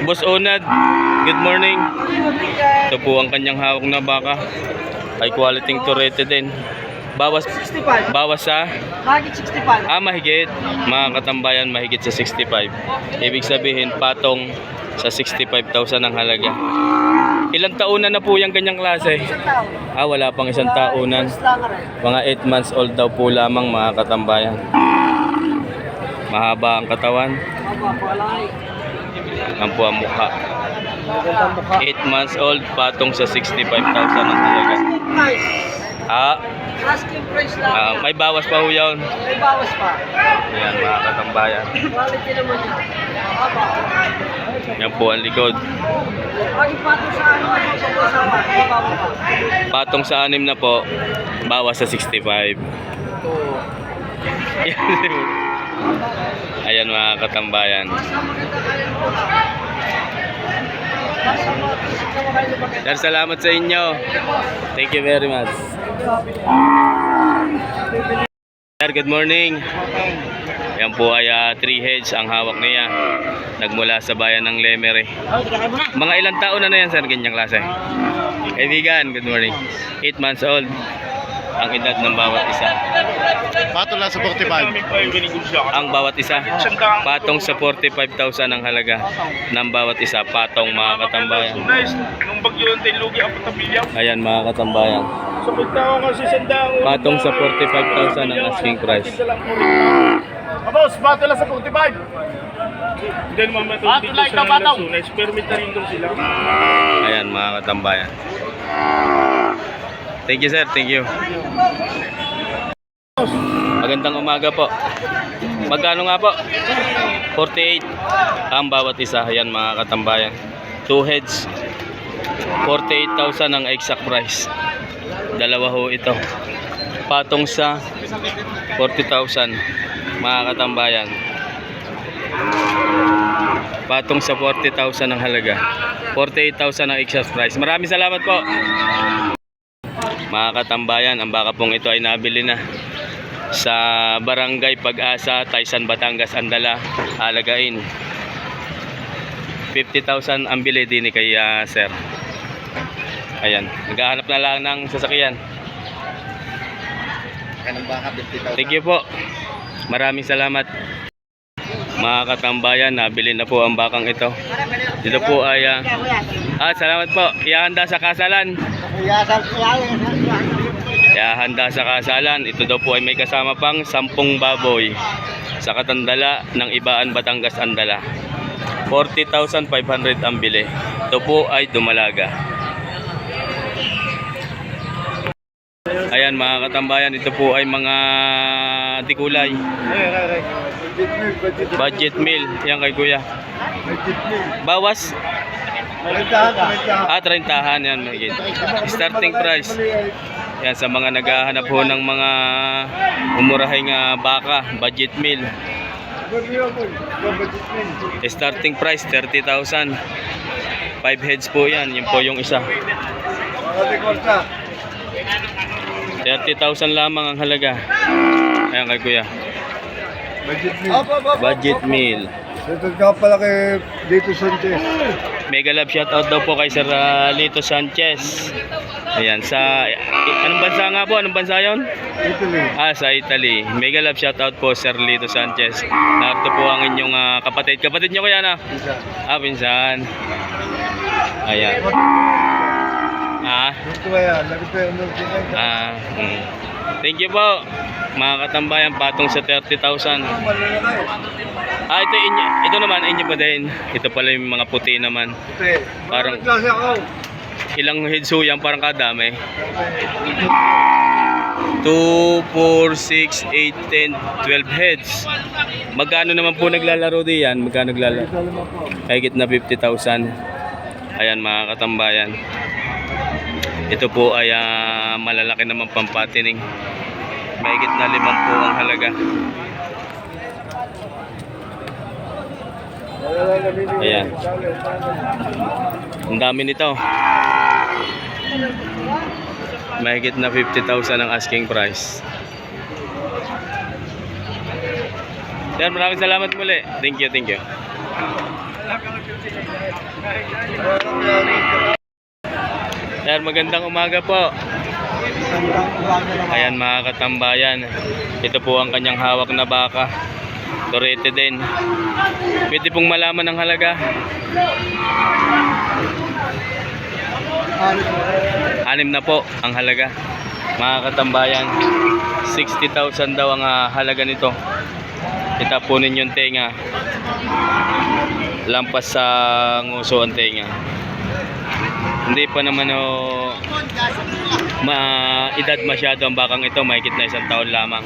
Boss Onad, good morning. Ito po ang kanyang hawak na baka. High quality turete din. Bawas 65. bawas sa Mahigit 65. mahigit. Mga katambayan, mahigit sa 65. Ibig sabihin patong sa 65,000 ang halaga. Ilang taunan na po yung ganyang klase? Isang taon. Wala pang isang taunan. First lang rin. Mga 8 months old daw po lamang, mga katambayan. Mahaba ang katawan, Mama, palay. ang po ang mukha. Magandang mukha. 8 months old, patong sa 65,000 ang halaga. Price. Ah, Asking price lang. may bawas pa ho yun. May bawas pa. Ayan, mga katambayan. Quality naman yan. Mama. Yan po ang likod. Lagi pa ito sa ano, sa asawa. Mababa pa. Patong sa 6 na po, bawas sa 65. Ayan, mga katambayan. Sir, salamat sa inyo. Thank you very much. Sir, good morning. Yan po ay 3 heads ang hawak niya. Nagmula sa bayan ng Lemery. Mga ilang taon na yan, sir, ganyang klase? Kaibigan, good morning. 8 months old ang edad ng bawat isa. Patong lang sa 45. Ang bawat isa, patong sa 45,000 ang halaga ng bawat isa. Patong, mga katambayan. Nung bagyo yung tilugi ang patabilyaw. Ayan, mga katambayan. Sa pagtawa kasi sandang. Patong sa 45,000 ang asking price. Boss, patong lang sa 45. Hindi naman matulog dito sa Nasunes. Permit na rin doon sila. Ayan, mga katambayan. Thank you, sir. Thank you. Magandang umaga po. Magkano nga po? 48 ang bawat isa. Ayan, mga katambayan. 2 heads. 48,000 ang exact price. Dalawa ho ito. Patong sa 40,000, mga katambayan. Patong sa 40,000 ang halaga. 48,000 ang exact price. Maraming salamat po. Mga katambayan, ang baka pong ito ay nabili na sa Barangay Pag-asa, Taysan, Batangas, Andala. Alagain 50,000 ang bili din kay sir. Ayan, naghahanap na lang ng sasakyan. Thank you po. Maraming salamat. Mga katambayan, nabili na po ang bakang ito. Dito po ay salamat po. Ihanda sa kasalan. Ihanda sa kasalan. Ito daw po ay may kasama pang 10 baboy sa Katandala ng Ibaan, Batangas, Andala. 40,500 ang bili. Ito po ay dumalaga. Ayan, mga katambayan, ito po ay mga dikulay. Budget meal. Yan kay kuya. Bawas? 30 yan. Starting price. Yan sa mga naghahanap ho ng mga umurahing baka. Budget meal. Starting price 30,000. 5 heads po yan. Yan po yung isa. 30,000 lamang ang halaga. Ayan kay kuya. Budget meal. Ito ka pala kay Dito Sanchez. Mega love shoutout daw po kay Sir Lito Sanchez. Ayan, sa anong bansa nga po? Anong bansa yon? Italy. Sa Italy. Mega love shoutout po Sir Lito Sanchez. Narito po ang inyong kapatid. Kapatid nyo kaya na? Pinsan. Ayan. Ito ba yan? Thank you po. Mga katambayan, patong sa 30,000. Ito naman, inyo pa din. Ito pala yung mga puti naman. Parang ilang heads ho yan, parang kadami. 2, 4, 6, 8, 10, 12 heads. Magkano naman po naglalaro diyan? Magkano naglalaro? Higit na 50,000. Ayan, mga katambayan. Ito po ay malalaki naman pampatining. Mahigit na 5 po ang halaga. Ayan. Ang dami nito. Mahigit na 50,000 ang asking price. Yan, maraming salamat muli. Thank you, thank you. Sir, magandang umaga po. Ayan mga katambayan, ito po ang kanyang hawak na baka. Torete din. Pwede pong malaman ang halaga. 6 na po ang halaga. Mga katambayan, 60,000 daw ang halaga nito. Kita po ninyo yung tenga. Lampas sa nguso ang tenga. Hindi pa naman edad masyado ang bakang ito, mahigit na 1 taon lamang.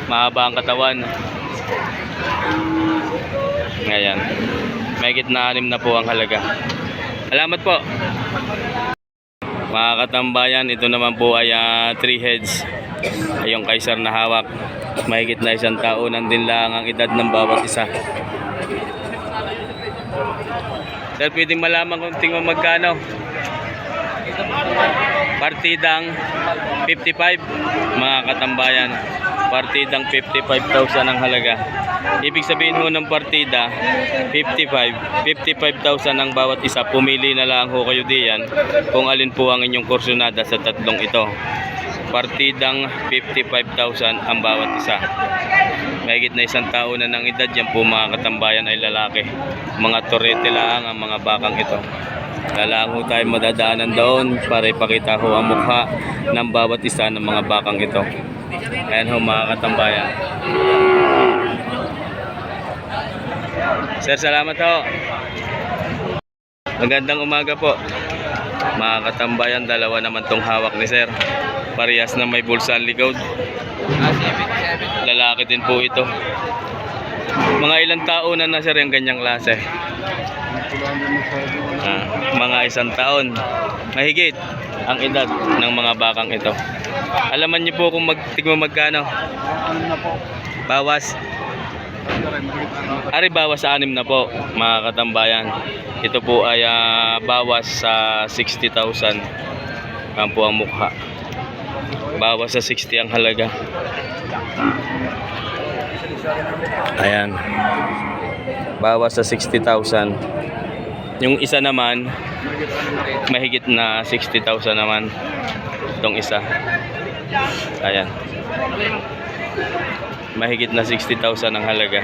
Mahaba ang katawan. Ngayon, mahigit na 6 na po ang halaga. Salamat po. Mga katambayan, ito naman po ay 3 heads. Ay yung kaisar na hawak. Mahigit na 1 taonan din lang ang edad ng bawat isa. Sir, pwedeng malaman kung tingin mo magkano? Partidang 55, mga katambayan. Partidang 55,000 ang halaga. Ibig sabihin ho ng partida, 55,000 ang bawat isa. Pumili na lang ho kayo diyan kung alin po ang inyong kursunada sa tatlong ito. Partidang 55,000 ang bawat isa. Mahigit na 1 taon na ng edad yan po mga katambayan ay lalaki. Mga torete lang ang mga bakang ito. Lalang ho tayo madadaanan doon para ipakita ho ang mukha ng bawat isa ng mga bakang ito. Ayan ho mga katambayan. Sir, salamat ho. Magandang umaga po. Mga katambayan, dalawa naman tong hawak ni Sir. Parehas na may bulsa ang likod. Lalaki din po ito. Mga ilang taon na Sir yung ganyang klase? Mga 1 taon. Mahigit ang edad ng mga bakang ito. Alaman niyo po kung magkano? Bawas. Ari bawas sa 6 na po mga katambayan. Ito po ay bawas sa 60,000. Yan po ang mukha. Bawas sa 60 ang halaga. Ayan. Bawas sa 60,000. Yung isa naman mahigit na 60,000 naman. Itong isa. Ayan. Mahigit na 60,000 ang halaga.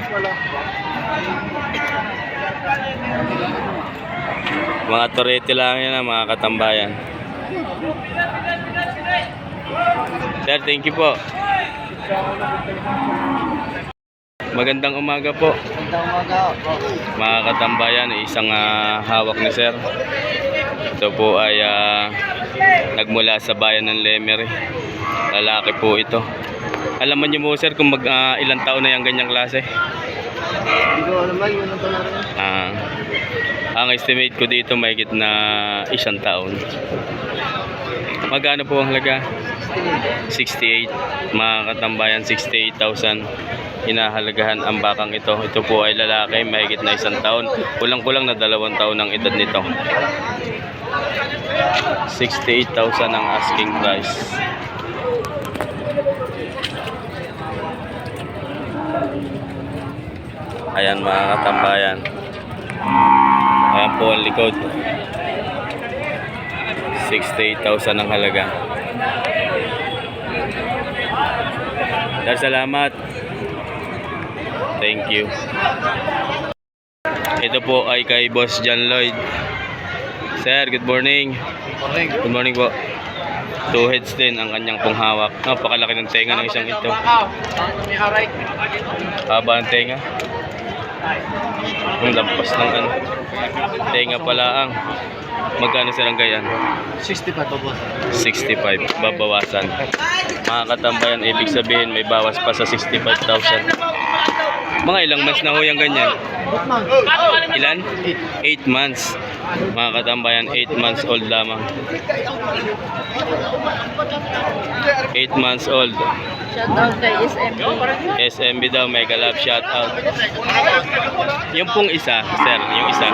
Mga torete lang yan mga katambayan. Sir, thank you po. Magandang umaga po. Mga katambayan, isang hawak ni Sir. Ito po ay nagmula sa bayan ng Lemery. Lalaki po ito. Alaman niyo mo Sir kung ilang taon na yung ganyang klase? Hindi ko alam ba yun ang talaga. Ang estimate ko dito mahigit na 1 taon. Magkano po ang halaga? 68. Mga katambayan, 68,000 hinahalagahan ang bakang ito. Ito po ay lalaki, mahigit na 1 taon. Kulang-kulang na 2 taon ang edad nito. 68,000 ang asking price. Ayan mga katambayan. Ayan po ang likod. 68,000 ang halaga. Sir, salamat. Thank you. Ito po ay kay Boss John Lloyd. Sir, good morning. Good morning po. 2 heads din ang kanyang pong hawak. Napakalaki ng tenga ng isang ito. Haba ang tenga. Ang lampas ng tenga pala ang. Magkano Sir ang gayan? 65 po po. 65, babawasan. Mga katambayan, ibig sabihin may bawas pa sa 65,000. Mga ilang months na ho yung ganyan? Ilan? 8 months. Mga katambayan, 8 months old lamang. 8 months old. Shoutout kay SMB. SMB daw, mega love shoutout. Yung pong isa, Sir, yung isa,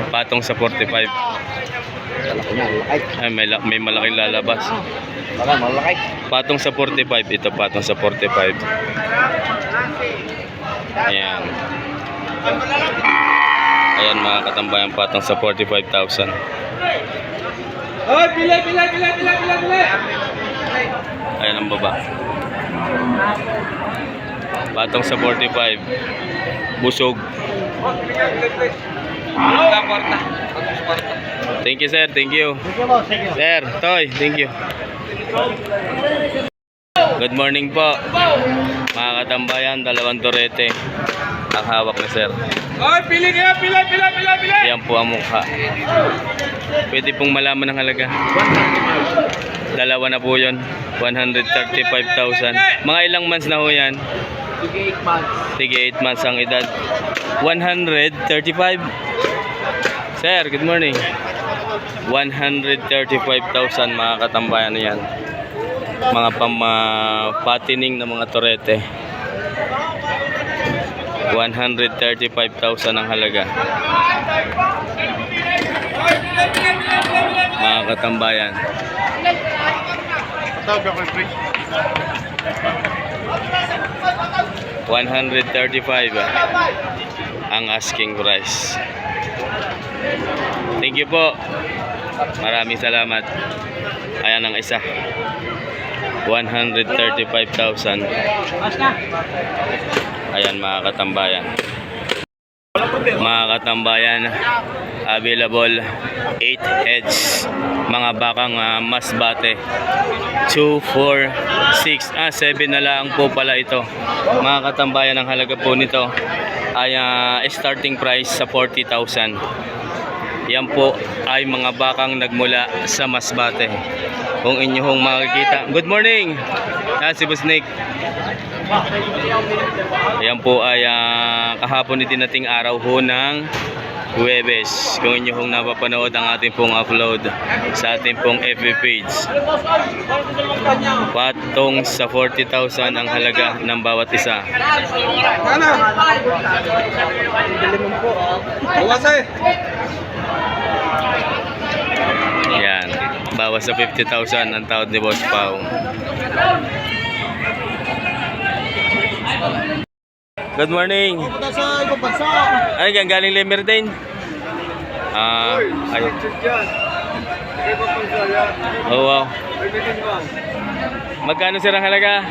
patong sa 45. Ay, may malaking lalabas. Patong sa 45, ito patong sa 45. Ayan. Ayan mga katambayan, patong sa 45,000. Ayan ang baba. Patong sa 45. Busog. Thank you sir, thank you. Sir, Toy, thank you. Good morning po. Mga katambayan, dalawang torete ang hawak ni sir. Yan po ang mukha. Pwede pong malaman ng halaga. Dalawa na po yun. 135,000. Mga ilang months na ho yan? 8 months ang edad. 135. Sir, good morning. 135,000 mga katambayan yan. Mga patining na mga torete. 135,000 ang halaga. Mga katambayan. 135 ang asking price. Thank you po. Maraming salamat. Ayan ang isa. 135,000. Ayan mga katambayan. Mga katambayan, available 8 heads. Mga bakang masbate. 2, 4, 6, 7 na lang po pala ito. Mga katambayan, ang halaga po nito ay starting price sa 40,000. Yan po ay mga bakang nagmula sa Masbate. Kung inyong makikita. Good morning! Si Boss Nick. Yan po ay kahapon din nating araw ho ng Huwebes. Kung inyong napapanood ang ating pong upload sa ating pong FB page. Patong sa 40,000 ang halaga ng bawat isa. Yan. Bawas sa 50,000 ang tawad ni Boss Pao. Good morning. Ay, galing Lemerdine. Ayun. Oh, wow. Magkano sir ang halaga?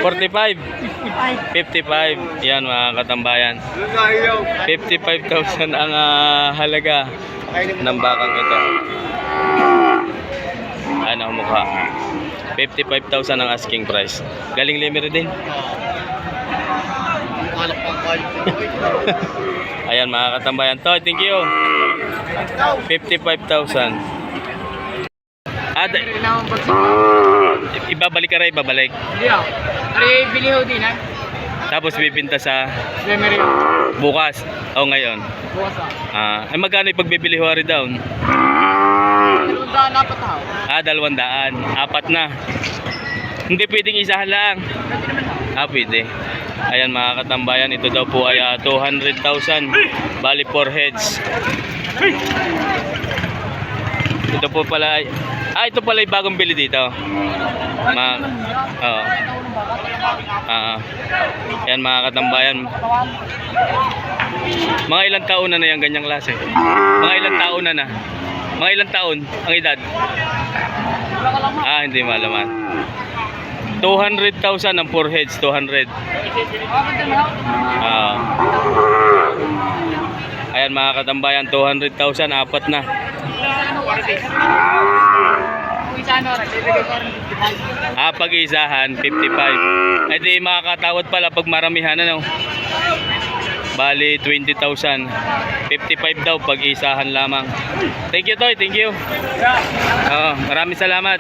45. 55. Yan mga katambayan. 55,000 ang halaga ng bakang ito. Ano ang mukha? 55,000 ang asking price. Galing Lemerdine. Ayan mga katambayan. To, thank you. 55,000. Ibabalik ka rin, ibabalik. Hindi ako. Ari, bili ho din ha. Tapos bibinta sa Memory. bukas o ngayon. Bukas ha. Ay magkano yung pagbibili ho rin down? 200 dapat ho. 200. 4 na. Hindi pwedeng isahan lang. Pwede. Ayan mga katambayan, ito daw po ay 200,000. Bali 4 heads. Ito po pala ay ito pala ay bagong bili dito. Ayan mga katambayan. Mga ilang taon na yung ganyang klase? Mga ilang taon na? Mga ilang taon ang edad? Hindi malaman. 200,000 ang 4 heads, 200. Ayan mga katambayan, 200,000, 4 na. Pag-isahan, 55. Di makakatawad pala pag maramihan, ano? Bali, 20,000. 55 daw, pag-isahan lamang. Thank you, Toy, thank you. Maraming salamat.